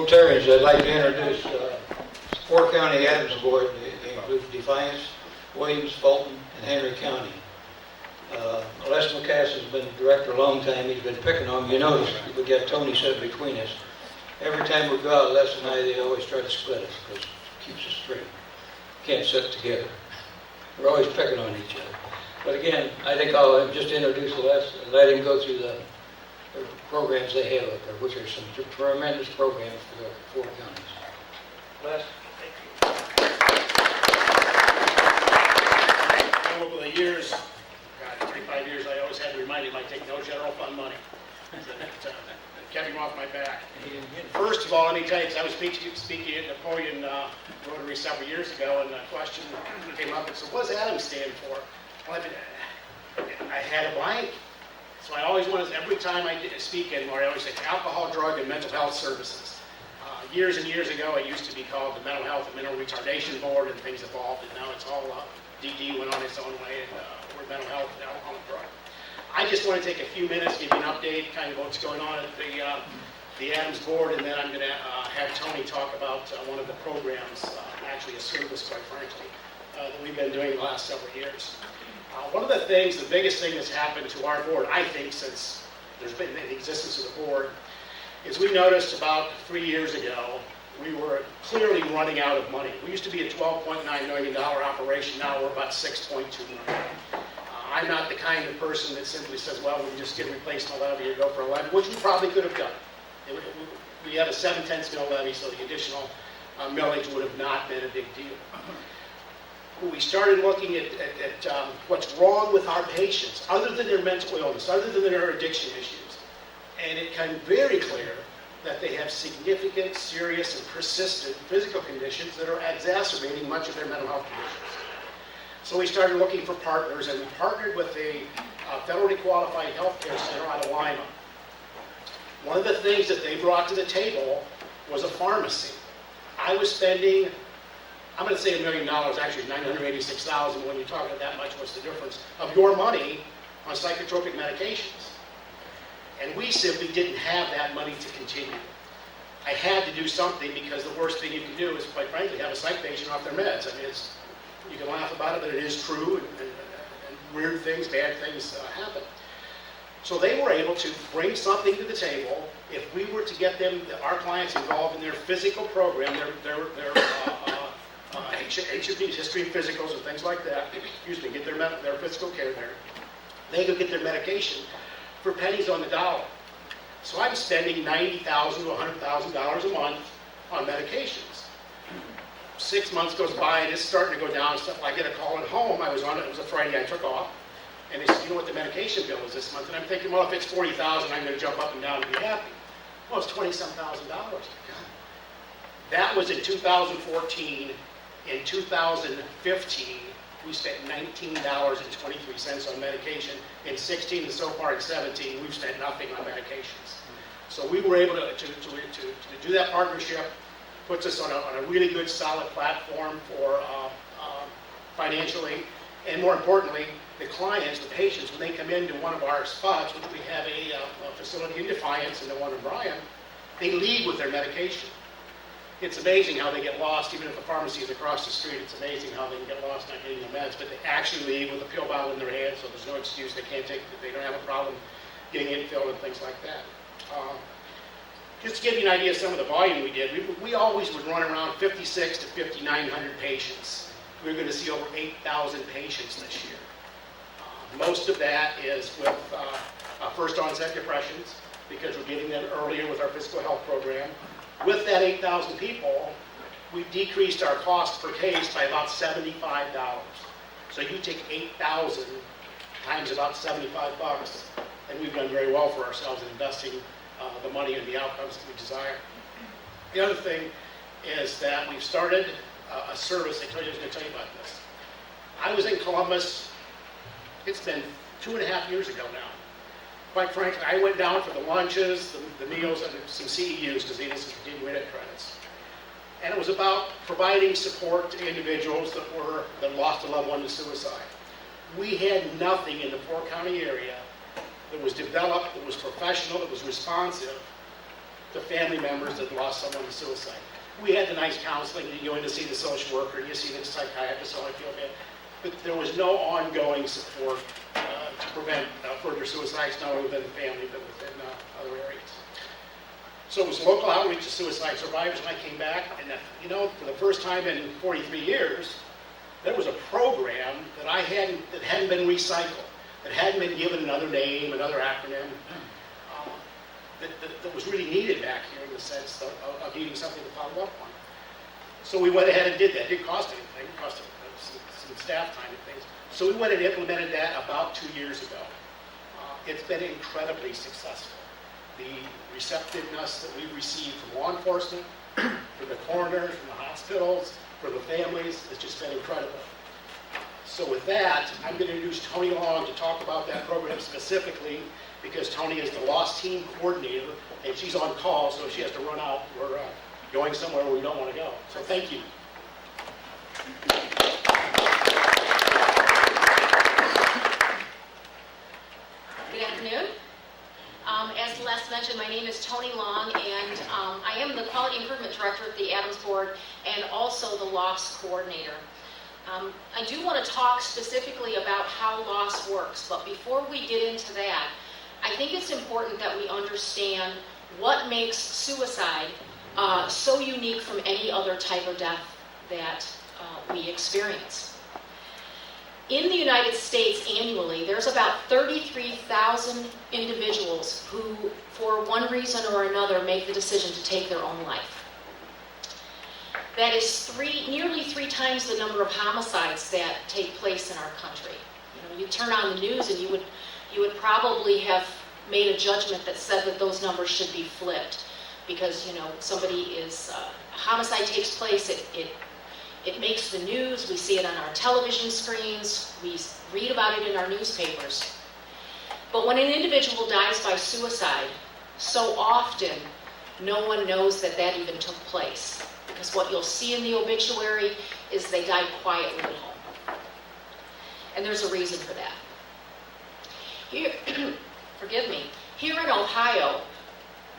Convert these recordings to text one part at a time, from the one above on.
Rotarians, I'd like to introduce Four County ADAMhS Board. It includes Defiance, Williams, Fulton, and Henry County. Les McCass has been director a long time. He's been picking on me. You notice we got Tony sitting between us. Every time we go out, Les and I, they always try to split us because it keeps us straight. Can't sit together. We're always picking on each other. But again, I think I'll just introduce Les and let him go through the programs they have up there, which are some tremendous programs for the four counties. Les? Over the years, 25 years, I always had to remind him I take no general fund money. That kept him off my back. First of all, let me tell you, because I was speaking at Napoleon Rotary several years ago, and a question came up and said, what does ADAMhS stand for? Well, I had a blank. So I always wanted, every time I speak anymore, I always say alcohol, drug, and mental health services. Years and years ago, it used to be called the Mental Health and Mental Retardation Board, and things evolved, and now it's all DD went on its own way, and we're mental health and alcohol and drug. I just want to take a few minutes, give you an update, kind of what's going on at the ADAMhS Board, and then I'm going to have Tony talk about one of the programs, actually a service, quite frankly, that we've been doing the last several years. One of the things, the biggest thing that's happened to our board, I think, since there's been the existence of the board, is we noticed about 3 years ago, we were clearly running out of money. We used to be a $12.9 million operation, now we're about $6.2 million. I'm not the kind of person that simply says, well, we just get a replacement levy or go for a levy, which we probably could have done. We have a 7/10 mil levy, so the additional millage would have not been a big deal. We started looking at what's wrong with our patients, other than their mental illness, other than their addiction issues. And it became very clear that they have significant, serious, and persistent physical conditions that are exacerbating much of their mental health conditions. So we started looking for partners, and we partnered with a federally qualified healthcare center out of Lima. One of the things that they brought to the table was a pharmacy. I was spending, I'm going to say $1 million, actually $986,000. When you talk about that much, what's the difference of your money on psychotropic medications? And we simply didn't have that money to continue. I had to do something, because the worst thing you can do is, quite frankly, have a psych patient off their meds. I mean, you can laugh about it, but it is true, and weird things, bad things happen. So they were able to bring something to the table. If we were to get them, our clients, involved in their physical program, their HIX-TV, history and physicals and things like that, get their physical care there, they could get their medication for pennies on the dollar. So I'm spending $90,000 to $100,000 a month on medications. 6 months goes by and it's starting to go down and stuff. I get a call at home. I was on it. It was a Friday. I took off. And they said, you know what the medication bill is this month? And I'm thinking, well, if it's $40,000, I'm going to jump up and down and be happy. Well, it's $20-some-thousand. That was in 2014. In 2015, we spent $19.23 on medication. In 16 and so far in 17, we've spent nothing on medications. So we were able to do that partnership. Puts us on a really good, solid platform for financially, and more importantly, the clients, the patients, when they come into one of our spots, which we have a facility in Defiance and the one in Bryan, they leave with their medication. It's amazing how they get lost, even if the pharmacy is across the street. It's amazing how they can get lost not getting the meds, but they actually leave with a pill bottle in their hand, so there's no excuse. They can't take it. They don't have a problem getting it filled and things like that. Just to give you an idea of some of the volume we did, we always would run around 5,600 to 5,900 patients. We're going to see over 8,000 patients this year. Most of that is with first onset depressions, because we're getting them earlier with our physical health program. With that 8,000 people, we've decreased our cost per case by about $75. So you take 8,000 times about $75, and we've done very well for ourselves in investing the money and the outcomes that we desire. The other thing is that we've started a service. I was going to tell you about this. I was in Columbus, it's been 2.5 years ago now. Quite frankly, I went down for the lunches, the meals, and some CEUs, because they did some continuing ed credits. And it was about providing support to individuals that lost a loved one to suicide. We had nothing in the Four County area that was developed, that was professional, that was responsive to family members that lost someone to suicide. We had the nice counseling, you go in to see the social worker, you see the psychiatrist, so I feel bad. But there was no ongoing support to prevent further suicides, not only within the family, but within other areas. So it was local outreach to suicide survivors, and I came back, and for the first time in 43 years, there was a program that hadn't been recycled, that hadn't been given another name, another acronym, that was really needed back here in the sense of needing something to follow up on. So we went ahead and did that. It didn't cost anything. It cost some staff time and things. So we went and implemented that about 2 years ago. It's been incredibly successful. The receptiveness that we've received from law enforcement, from the coroners, from the hospitals, from the families, has just been incredible. So with that, I'm going to introduce Tony Long to talk about that program specifically, because Tony is the lost team coordinator, and she's on call, so she has to run out. We're going somewhere where we don't want to go. So thank you. Good afternoon. As Les mentioned, my name is Tony Long, and I am the Quality Improvement Director at the ADAMhS Board and also the loss coordinator. I do want to talk specifically about how loss works, but before we get into that, I think it's important that we understand what makes suicide so unique from any other type of death that we experience. In the United States annually, there's about 33,000 individuals who, for one reason or another, make the decision to take their own life. That is nearly three times the number of homicides that take place in our country. You turn on the news and you would probably have made a judgment that said that those numbers should be flipped, because homicide takes place, it makes the news, we see it on our television screens, we read about it in our newspapers. But when an individual dies by suicide, so often no one knows that even took place, because what you'll see in the obituary is they died quietly at home. And there's a reason for that. Here, forgive me, here in Ohio,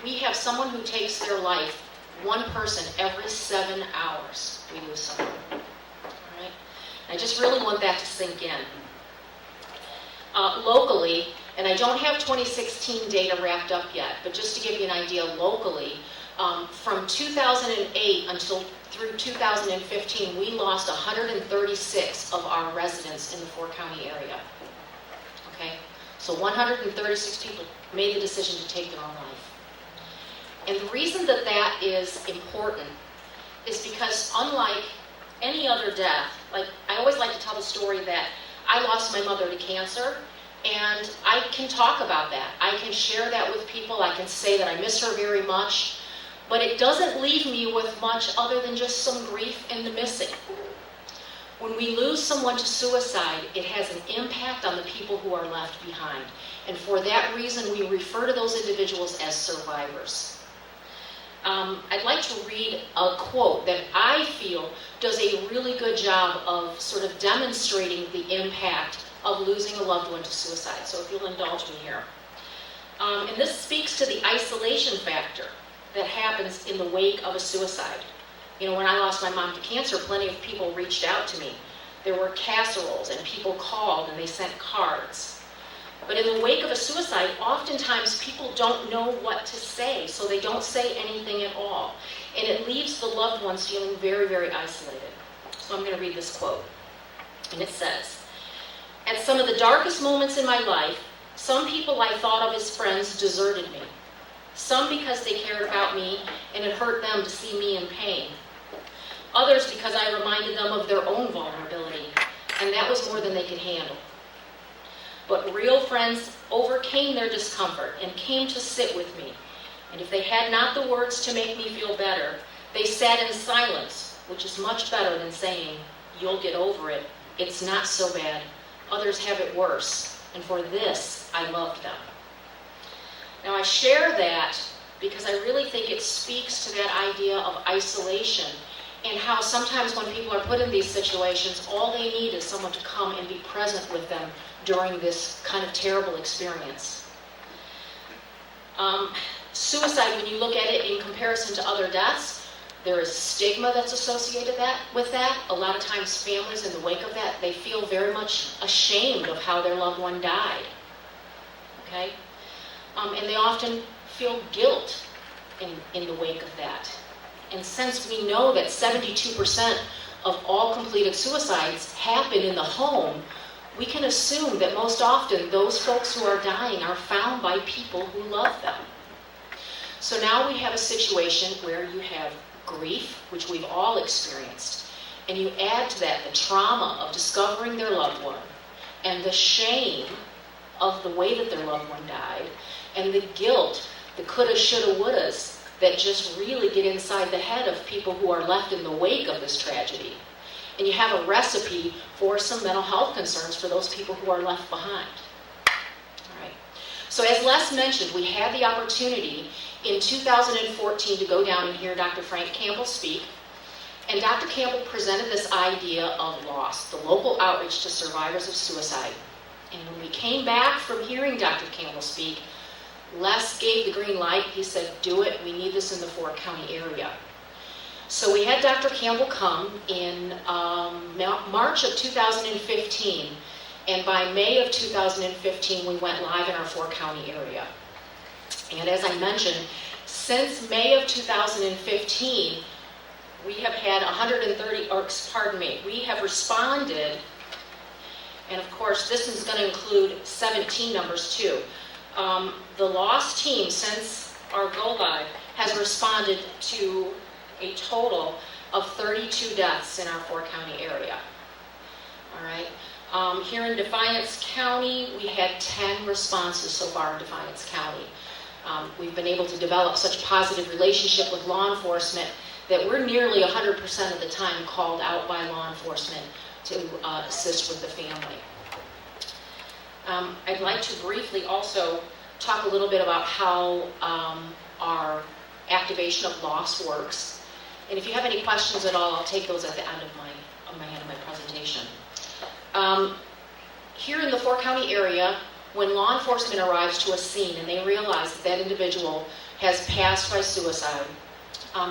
we have someone who takes their life, one person every 7 hours. We lose someone. All right? I just really want that to sink in. Locally, and I don't have 2016 data wrapped up yet, but just to give you an idea, locally, from 2008 until through 2015, we lost 136 of our residents in the Four County area. Okay? So 136 people made the decision to take their own life. And the reason that that is important is because, unlike any other death, like I always like to tell the story that I lost my mother to cancer, and I can talk about that. I can share that with people. I can say that I miss her very much, but it doesn't leave me with much other than just some grief and the missing. When we lose someone to suicide, it has an impact on the people who are left behind. And for that reason, we refer to those individuals as survivors. I'd like to read a quote that I feel does a really good job of sort of demonstrating the impact of losing a loved one to suicide. So if you'll indulge me here. And this speaks to the isolation factor that happens in the wake of a suicide. When I lost my mom to cancer, plenty of people reached out to me. There were casseroles, and people called and they sent cards. But in the wake of a suicide, oftentimes people don't know what to say, so they don't say anything at all. And it leaves the loved ones feeling very, very isolated. So I'm going to read this quote. And it says, "At some of the darkest moments in my life, some people I thought of as friends deserted me. Some because they cared about me and it hurt them to see me in pain. Others because I reminded them of their own vulnerability, and that was more than they could handle. But real friends overcame their discomfort and came to sit with me. And if they had not the words to make me feel better, they sat in silence, which is much better than saying, 'You'll get over it. It's not so bad. Others have it worse. And for this, I loved them.'" Now I share that because I really think it speaks to that idea of isolation, and how sometimes when people are put in these situations, all they need is someone to come and be present with them during this kind of terrible experience. Suicide, when you look at it in comparison to other deaths, there is stigma that's associated with that. A lot of times families in the wake of that, they feel very much ashamed of how their loved one died. Okay? And they often feel guilt in the wake of that. And since we know that 72% of all completed suicides happen in the home, we can assume that most often those folks who are dying are found by people who love them. So now we have a situation where you have grief, which we've all experienced, and you add to that the trauma of discovering their loved one, and the shame of the way that their loved one died, and the guilt, the coulda, shoulda, wouldas, that just really get inside the head of people who are left in the wake of this tragedy. And you have a recipe for some mental health concerns for those people who are left behind. All right. So as Les mentioned, we had the opportunity in 2014 to go down and hear Dr. Frank Campbell speak. And Dr. Campbell presented this idea of loss, the local outreach to survivors of suicide. And when we came back from hearing Dr. Campbell speak, Les gave the green light. He said, do it. We need this in the Four County area. So we had Dr. Campbell come in March of 2015. And by May of 2015, we went live in our Four County area. And as I mentioned, since May of 2015, we have had we have responded, and of course this is going to include 17 numbers too. The lost team, since our go live, has responded to a total of 32 deaths in our Four County area. All right. Here in Defiance County, we had 10 responses so far in Defiance County. We've been able to develop such a positive relationship with law enforcement that we're nearly 100% of the time called out by law enforcement to assist with the family. I'd like to briefly also talk a little bit about how our activation of loss works. And if you have any questions at all, I'll take those at the end of my presentation. Here in the Four County area, when law enforcement arrives to a scene and they realize that that individual has passed by suicide,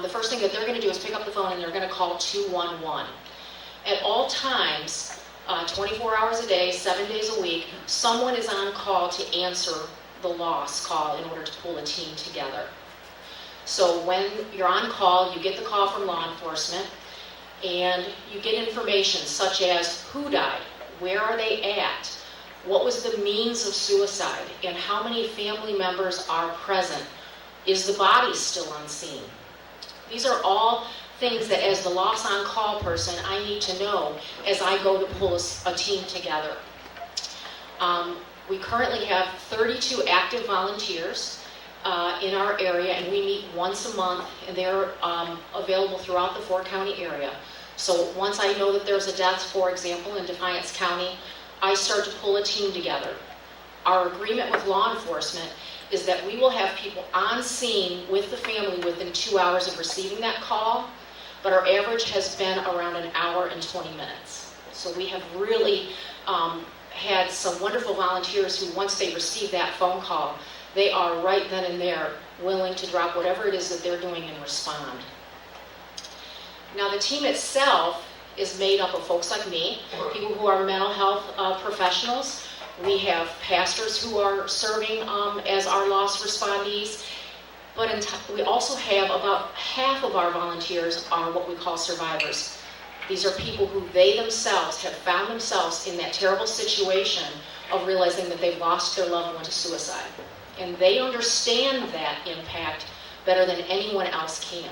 the first thing that they're going to do is pick up the phone and they're going to call 211. At all times, 24 hours a day, 7 days a week, someone is on call to answer the loss call in order to pull a team together. So when you're on call, you get the call from law enforcement and you get information such as who died, where are they at, what was the means of suicide, and how many family members are present. Is the body still on scene? These are all things that as the loss on call person, I need to know as I go to pull a team together. We currently have 32 active volunteers in our area, and we meet once a month, and they're available throughout the Four County area. So once I know that there's a death, for example, in Defiance County, I start to pull a team together. Our agreement with law enforcement is that we will have people on scene with the family within 2 hours of receiving that call, but our average has been around an hour and 20 minutes. So we have really had some wonderful volunteers who, once they receive that phone call, they are right then and there willing to drop whatever it is that they're doing and respond. Now the team itself is made up of folks like me, people who are mental health professionals. We have pastors who are serving as our loss respondees, but we also have about half of our volunteers are what we call survivors. These are people who they themselves have found themselves in that terrible situation of realizing that they've lost their loved one to suicide. And they understand that impact better than anyone else can.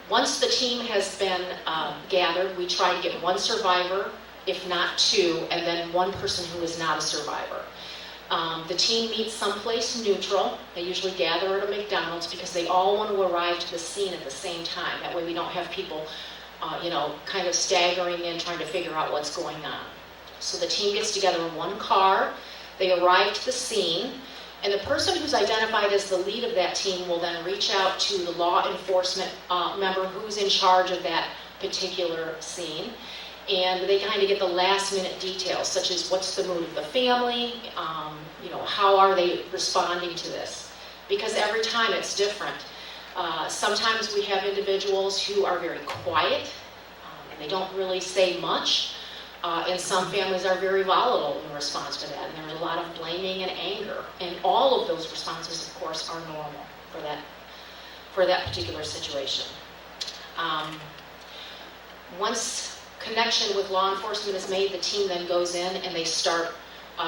Once the team has been gathered, we try to get one survivor, if not two, and then one person who is not a survivor. The team meets someplace neutral. They usually gather at a McDonald's because they all want to arrive to the scene at the same time. That way we don't have people, kind of staggering in trying to figure out what's going on. So the team gets together in one car. They arrive to the scene, and the person who's identified as the lead of that team will then reach out to the law enforcement member who's in charge of that particular scene. and they kind of get the last minute details, such as what's the mood of the family, how are they responding to this? Because every time it's different. Sometimes we have individuals who are very quiet, and they don't really say much, and some families are very volatile in response to that, and there's a lot of blaming and anger, and all of those responses, of course, are normal for that particular situation. Once connection with law enforcement is made, the team then goes in and they start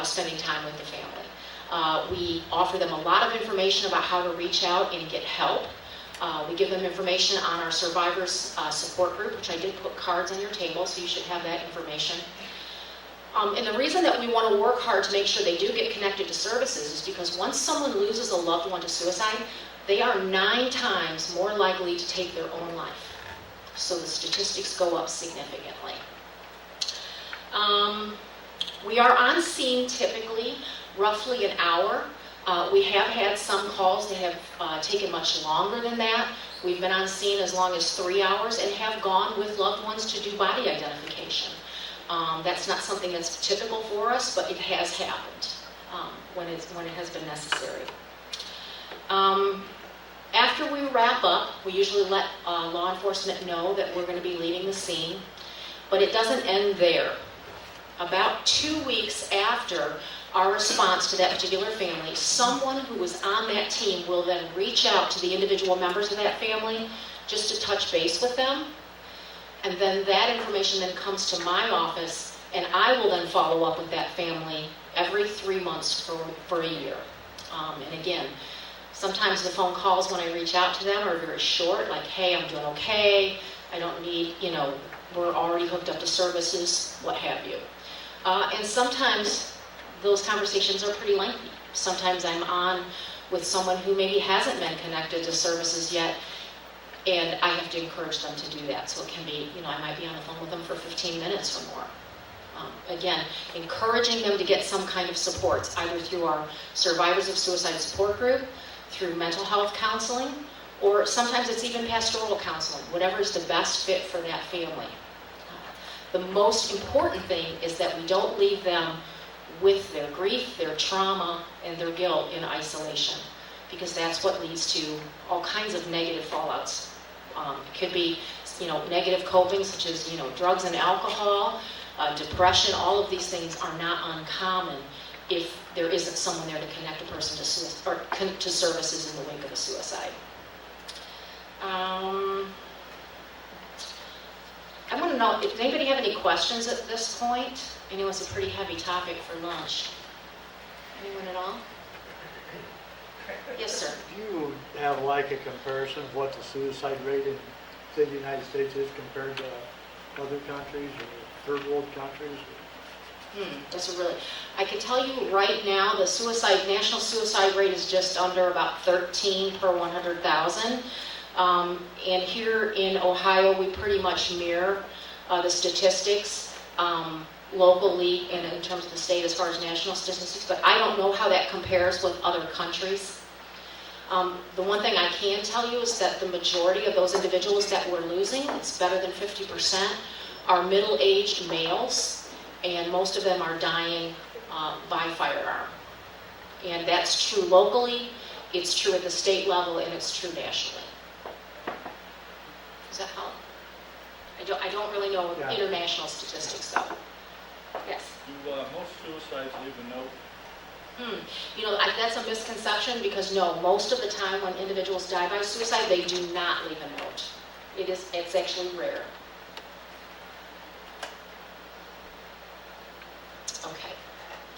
spending time with the family. We offer them a lot of information about how to reach out and get help. We give them information on our survivors support group, which I did put cards on your table, so you should have that information. And the reason that we want to work hard to make sure they do get connected to services is because once someone loses a loved one to suicide, they are 9 times more likely to take their own life. So the statistics go up significantly. We are on scene typically roughly an hour. We have had some calls that have taken much longer than that. We've been on scene as long as 3 hours and have gone with loved ones to do body identification. That's not something that's typical for us, but it has happened when it has been necessary. After we wrap up, we usually let law enforcement know that we're going to be leaving the scene, but it doesn't end there. About 2 weeks after our response to that particular family, someone who was on that team will then reach out to the individual members of that family just to touch base with them, and then that information then comes to my office, and I will then follow up with that family every 3 months for a year. And again, sometimes the phone calls when I reach out to them are very short, like, hey, I'm doing okay, I don't need, we're already hooked up to services, what have you. And sometimes those conversations are pretty lengthy. Sometimes I'm on with someone who maybe hasn't been connected to services yet, and I have to encourage them to do that. So it can be, I might be on the phone with them for 15 minutes or more. Again, encouraging them to get some kind of supports, either through our Survivors of Suicide support group, through mental health counseling, or sometimes it's even pastoral counseling, whatever is the best fit for that family. The most important thing is that we don't leave them with their grief, their trauma, and their guilt in isolation, because that's what leads to all kinds of negative fallouts. It could be, negative coping, such as, drugs and alcohol, depression. All of these things are not uncommon if there isn't someone there to connect a person to services in the wake of a suicide. I want to know, does anybody have any questions at this point? I know it's a pretty heavy topic for lunch. Anyone at all? Yes, sir. Do you have like a comparison of what the suicide rate in the United States is compared to other countries or third world countries? I can tell you right now, the national suicide rate is just under about 13 per 100,000. And here in Ohio, we pretty much mirror the statistics locally and in terms of the state as far as national statistics, but I don't know how that compares with other countries. The one thing I can tell you is that the majority of those individuals that we're losing, it's better than 50%, are middle-aged males, and most of them are dying by firearm. And that's true locally, it's true at the state level, and it's true nationally. Does that help? I don't really know international statistics, though. Yes? Do most suicides leave a note? That's a misconception, because no, most of the time when individuals die by suicide, they do not leave a note. It's actually rare. Okay.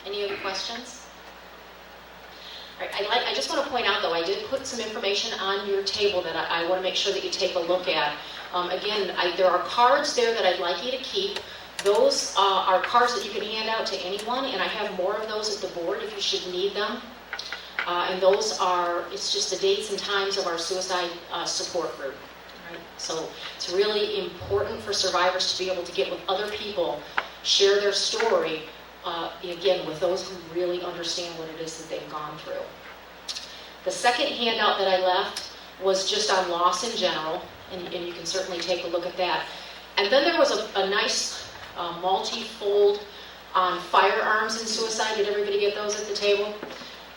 Any other questions? All right, I just want to point out, though, I did put some information on your table that I want to make sure that you take a look at. Again, there are cards there that I'd like you to keep. Those are cards that you can hand out to anyone, and I have more of those at the board if you should need them. And those are, it's just the dates and times of our suicide support group. Right? So it's really important for survivors to be able to get with other people, share their story, again, with those who really understand what it is that they've gone through. The second handout that I left was just on loss in general, and you can certainly take a look at that. And then there was a nice multi-fold on firearms and suicide. Did everybody get those at the table?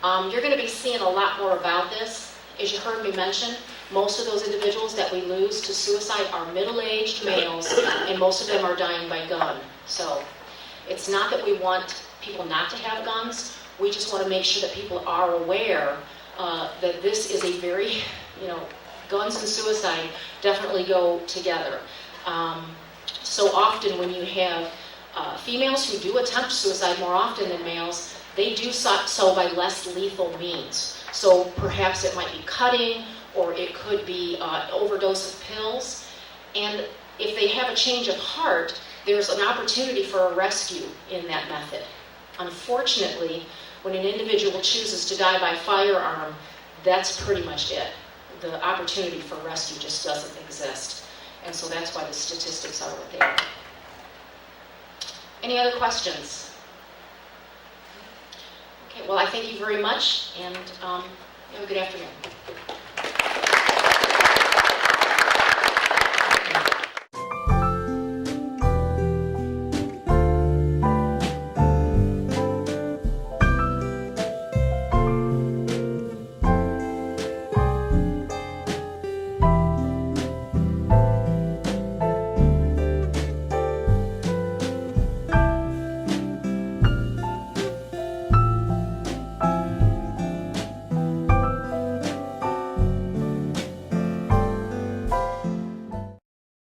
You're going to be seeing a lot more about this. As you heard me mention, most of those individuals that we lose to suicide are middle-aged males, and most of them are dying by gun. So it's not that we want people not to have guns. We just want to make sure that people are aware that this is a very, guns and suicide definitely go together. So often when you have females who do attempt suicide more often than males, they do so by less lethal means. So perhaps it might be cutting, or it could be an overdose of pills. And if they have a change of heart, there's an opportunity for a rescue in that method. Unfortunately, when an individual chooses to die by firearm, that's pretty much it. The opportunity for rescue just doesn't exist. And so that's why the statistics are what they are. Any other questions? Okay, well, I thank you very much, and have a good afternoon.